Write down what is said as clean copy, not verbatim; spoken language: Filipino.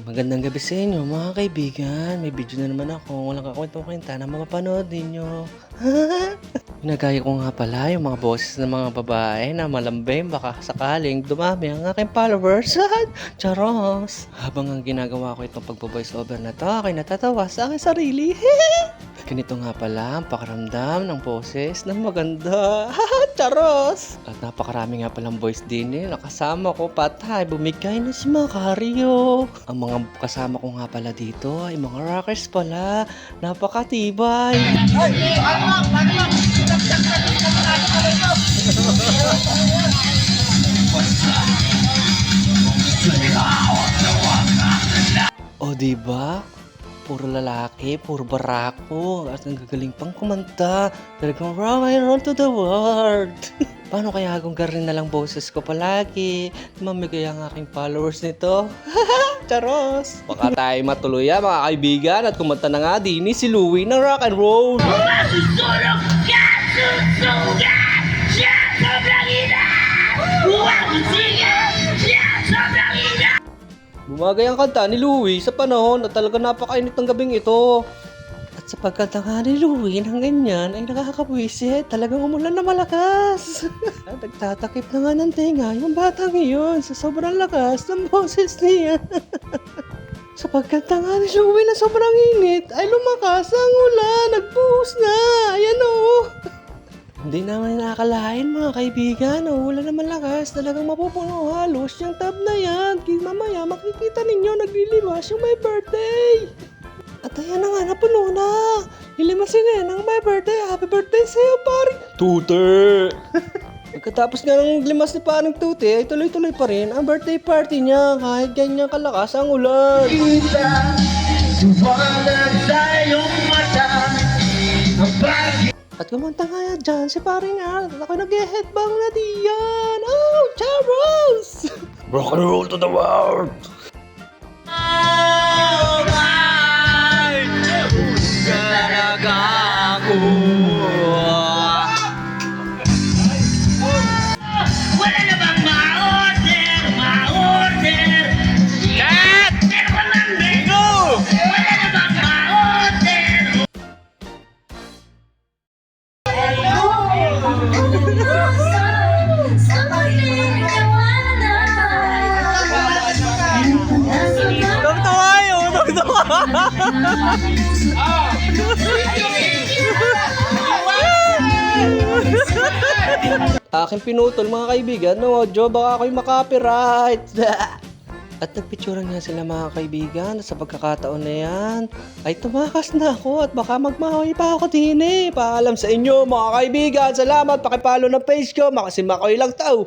Magandang gabi sa inyo mga kaibigan. May video na naman ako. Walang kakwento-kwenta na mapapanood ninyo. Ginagaya ko nga pala yung mga boses ng mga babae na malambing baka sakaling dumami ang aking followers. Charos! Habang ang ginagawa ko itong pagbo-voice over na to, ako'y natatawa sa aking sarili. Ganito nga pala ang pakaramdam ng boses na maganda. Charos! At napakarami nga palang voice din nakasama ko patay. Bumigay na si Macario. Ang mga kasama ko nga pala dito ay mga rockers pala. Napakatibay. O diba? Puro lalaki, puro barako, at ang gagaling pang kumanta. Talagang rock and roll to the world. Paano kaya kung garin na lang boses ko palagi? Mamigay ang aking followers nito. Charos! Baka tayo matuloy mga kaibigan at kumanta na nga din si Louie ng rock and roll. Bumagay ang kanta ni Louie sa panahon at talaga napakainit ng gabing ito. At sa pagkanta nga ni Louie ng ganyan ay nakakapwisit. Talagang umulan na malakas. At nagtatakip na nga ng tenga yung batang iyon sa sobrang lakas ng boses niya. Sa pagkanta nga ni Louie na sobrang init ay lumakas ang ulan. Nagbuhos na. Ayan o. Hindi naman nakakalain mga kaibigan. Ulan na malakas. Talagang mapupuno halos yung tab na yan. Mamaya makikita ninyo naglilimas yung my birthday. At ayan na nga, napuno na. Ilimasin na ng my birthday. Happy birthday sa'yo, pare. Tute! Pagkatapos nga ng limas ni parang Tute, ay tuloy-tuloy pa rin ang birthday party niya kahit ganyan kalakas ang ulan. At kumanta nga dyan si paring Al. Ako nag-headbang na diyan. Oh, Charles! Rock and roll to the world! Oh my! Ganaga ako! Wala na bang ma-order? Ma-order! Kat! Meron ka lang din! Go! Wala na bang ma-order? Aking pinutol mga kaibigan no audio, baka ako'y makapiright. At nagpicturan nga sila mga kaibigan. Sa pagkakataon na yan ay tumakas na ako at baka magmahoy pa ako din Paalam sa inyo mga kaibigan. Salamat, pakipalo ng page ko. Makasimakoy lang tao.